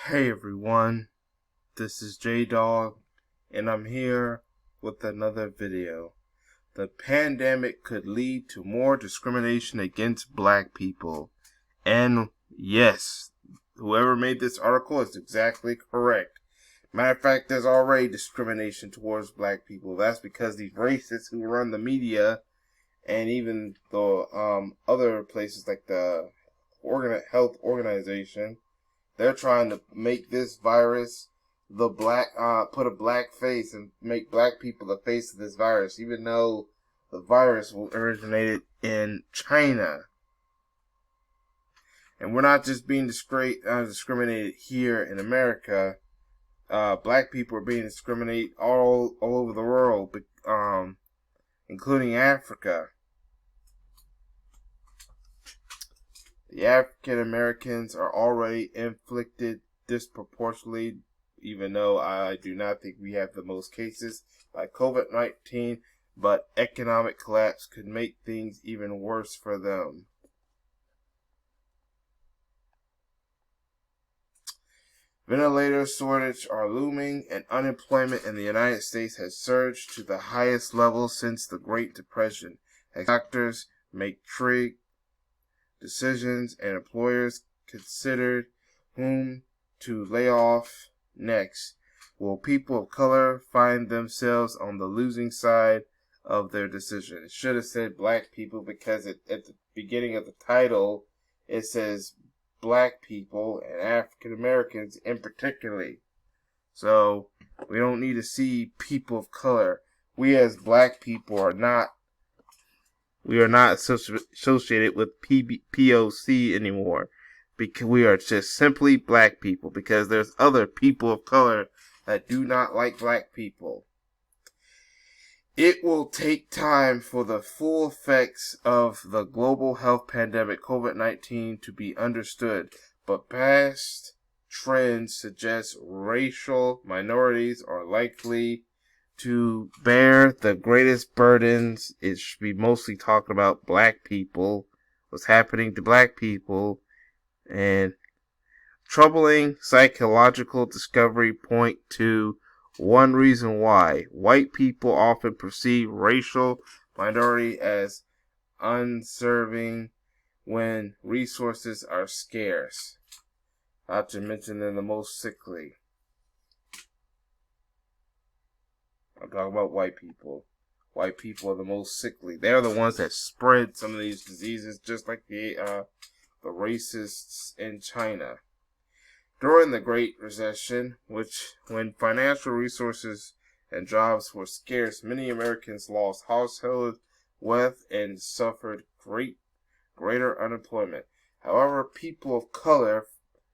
Hey everyone, this is J-Dog, and I'm here with another video. The pandemic could lead to more discrimination against black people. And yes, whoever made this article is exactly correct. Matter of fact, there's already discrimination towards black people. That's because these racists who run the media and even the other places like the Health Organization, they're trying to make this virus put a black face and make black people the face of this virus, even though the virus originated in China. And we're not just being discriminated here in America. Black people are being discriminated all over the world, including Africa. The African Americans are already inflicted disproportionately, even though I do not think we have the most cases by COVID-19, but economic collapse could make things even worse for them. Ventilator shortage are looming, and unemployment in the United States has surged to the highest level since the Great Depression. As doctors make trade decisions and employers considered whom to lay off next, will people of color find themselves on the losing side of their decision? It should have said black people, because at the beginning of the title it says black people and African Americans in particular. So we don't need to see people of color. We as black people are not associated with POC anymore, because we are just simply black people, because there's other people of color that do not like black people. It will take time for the full effects of the global health pandemic COVID-19 to be understood, but past trends suggest racial minorities are likely to bear the greatest burdens. It should be mostly talking about black people, what's happening to black people, and troubling psychological discovery point to one reason why white people often perceive racial minority as unserving when resources are scarce. Not to mention they're the most sickly. I'm talking about white people. White people are the most sickly. They're the ones that spread some of these diseases, just like the racists in China. During the Great Recession, when financial resources and jobs were scarce, many Americans lost household wealth and suffered greater unemployment. However, people of color,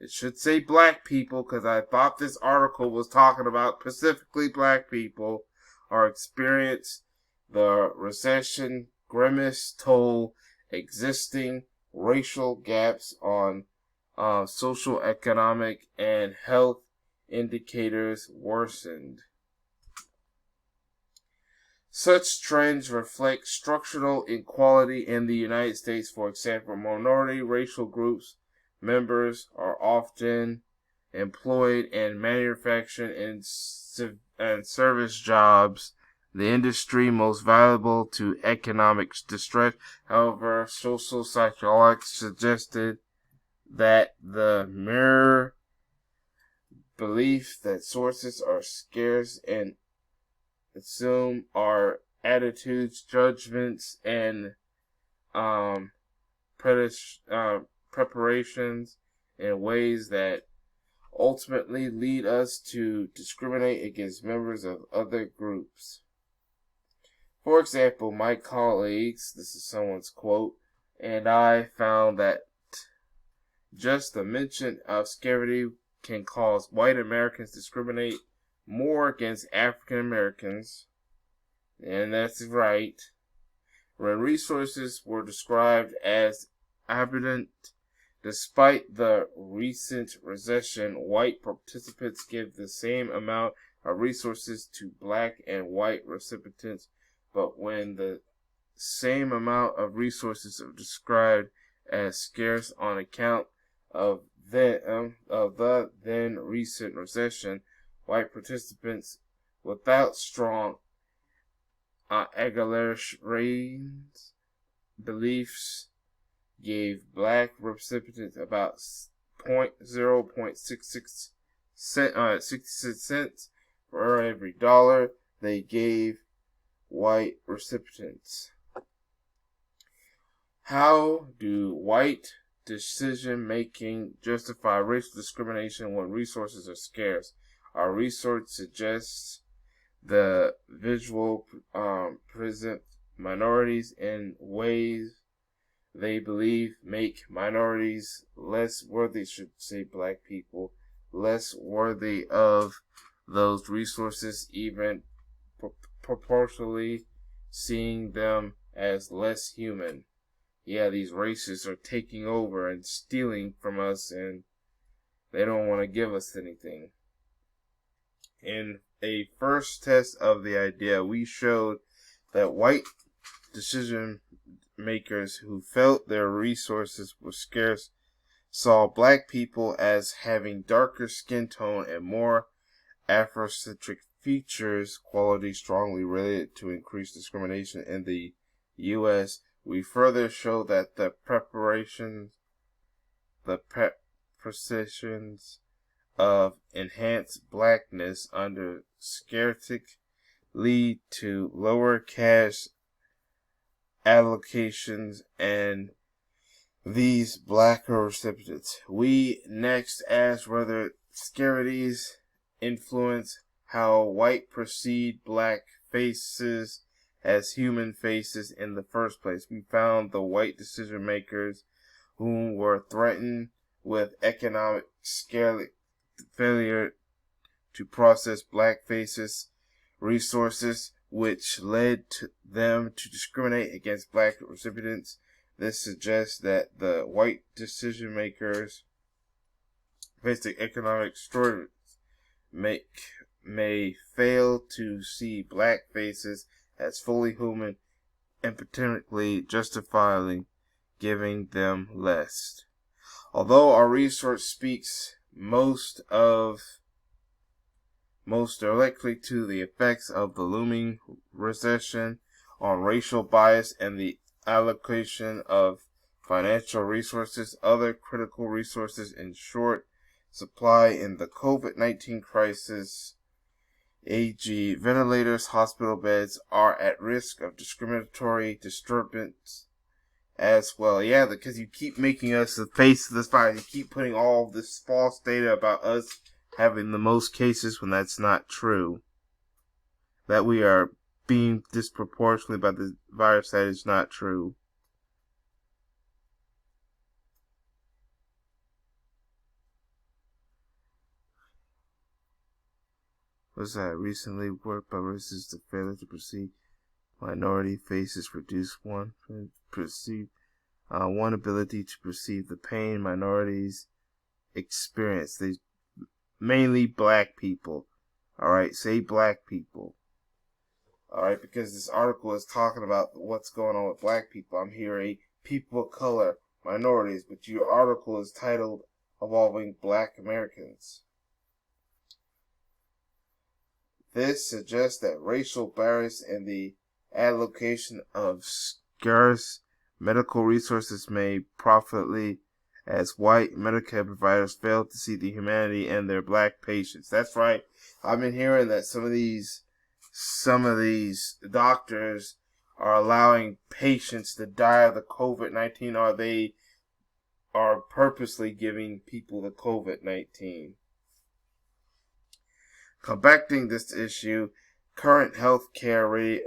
it should say black people, because I thought this article was talking about specifically black people, are experience the recession grimace toll existing racial gaps on social, economic, and health indicators worsened. Such trends reflect structural inequality in the United States. For example, minority racial groups members are often employed in manufacturing and service jobs, the industry most valuable to economic distress. However, social psychologists suggested that the mere belief that sources are scarce and assume our attitudes, judgments, and preparations in ways that ultimately lead us to discriminate against members of other groups. For example, my colleagues, this is someone's quote, and I found that just the mention of scarcity can cause white Americans to discriminate more against African Americans, and that's right. When resources were described as abundant, despite the recent recession, white participants give the same amount of resources to black and white recipients, but when the same amount of resources are described as scarce on account of then recent recession, white participants without strong egalitarian beliefs gave black recipients about 0.66 cents for every dollar they gave white recipients. How do white decision making justify racial discrimination when resources are scarce? Our research suggests the visual present minorities in ways they believe make minorities less worthy, should say black people, less worthy of those resources, even proportionally seeing them as less human. Yeah, these races are taking over and stealing from us, and they don't want to give us anything. In a first test of the idea, we showed that white decision makers who felt their resources were scarce saw black people as having darker skin tone and more Afrocentric features, qualities strongly related to increased discrimination in the U.S. We further show that the precisions of enhanced blackness under scarcity lead to lower cash allocations and these blacker recipients. We next asked whether scarcities influence how white perceive black faces as human faces in the first place. We found the white decision makers who were threatened with economic failure to process black faces resources, which led to them to discriminate against black recipients. This suggests that the white decision makers facing economic struggles may fail to see black faces as fully human and potentially justifiably giving them less. Although our research speaks most directly to the effects of the looming recession on racial bias and the allocation of financial resources, other critical resources in short supply in the COVID-19 crisis, e.g., ventilators, hospital beds, are at risk of discriminatory disturbance as well. Yeah, because you keep making us the face of this virus. You keep putting all of this false data about us having the most cases when that's not true. That we are being disproportionately by the virus, that is not true. Was that recently worked by racists to failure to perceive minority faces reduce one ability to perceive the pain minorities experience. They mainly black people. Alright, say black people. Alright, because this article is talking about what's going on with black people. I'm here, a people of color, minorities, but your article is titled Evolving Black Americans. This suggests that racial barriers in the allocation of scarce medical resources may profitably as white Medicare providers fail to see the humanity in their black patients. That's right. I've been hearing that some of these doctors are allowing patients to die of the COVID-19, or they are purposely giving people the COVID-19. Combating this issue, current healthcare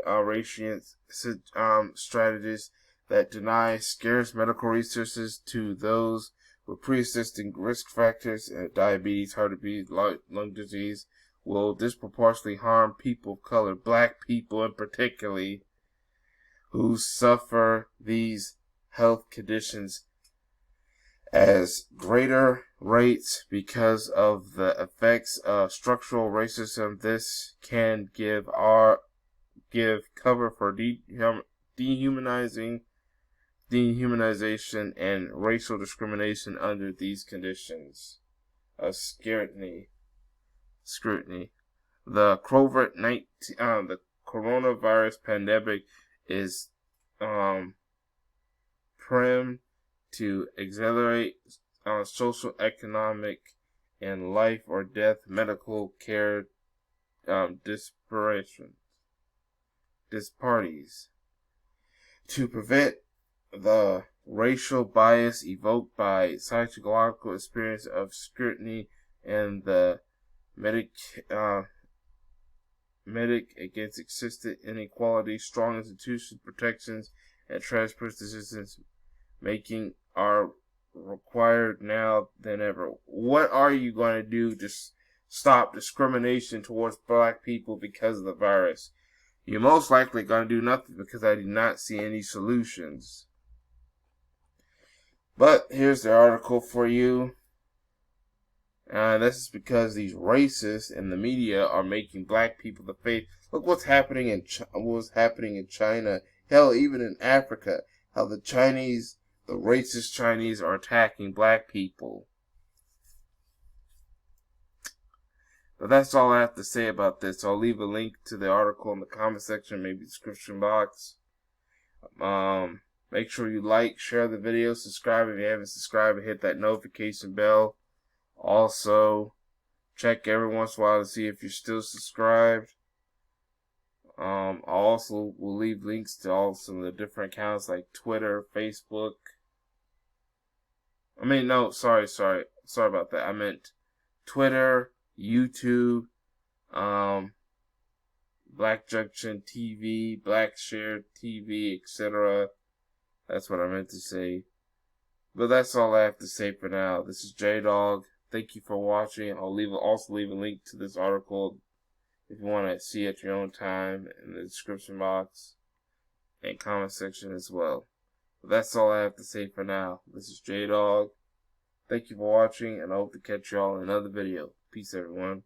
strategies that deny scarce medical resources to those with pre-existing risk factors, diabetes, heart disease, lung disease, will disproportionately harm people of color, black people in particular, who suffer these health conditions as greater rates because of the effects of structural racism. This can give cover for dehumanizing dehumanization, and racial discrimination under these conditions of scrutiny. The the coronavirus pandemic is primed to accelerate social, economic, and life or death medical care disparities. To prevent the racial bias evoked by psychological experience of scrutiny and the medic against existing inequality, strong institutional protections, and transparent decisions making are required now than ever. What are you going to do to stop discrimination towards black people because of the virus? You're most likely going to do nothing, because I do not see any solutions. But here's the article for you. This is because these racists in the media are making black people the face. Look what's happening in China. Hell, even in Africa, how the racist Chinese are attacking black people. But that's all I have to say about this. I'll leave a link to the article in the comment section, maybe description box. Make sure you like, share the video, subscribe if you haven't subscribed, and hit that notification bell. Also, check every once in a while to see if you're still subscribed. I also will leave links to all some of the different accounts like Twitter, Facebook. Sorry about that. I meant Twitter, YouTube, Black Junction TV, Black Share TV, etc. That's what I meant to say. But that's all I have to say for now. This is J-Dog. Thank you for watching. I'll also leave a link to this article if you want to see at your own time in the description box and comment section as well. But that's all I have to say for now. This is J-Dog. Thank you for watching, and I hope to catch y'all in another video. Peace, everyone.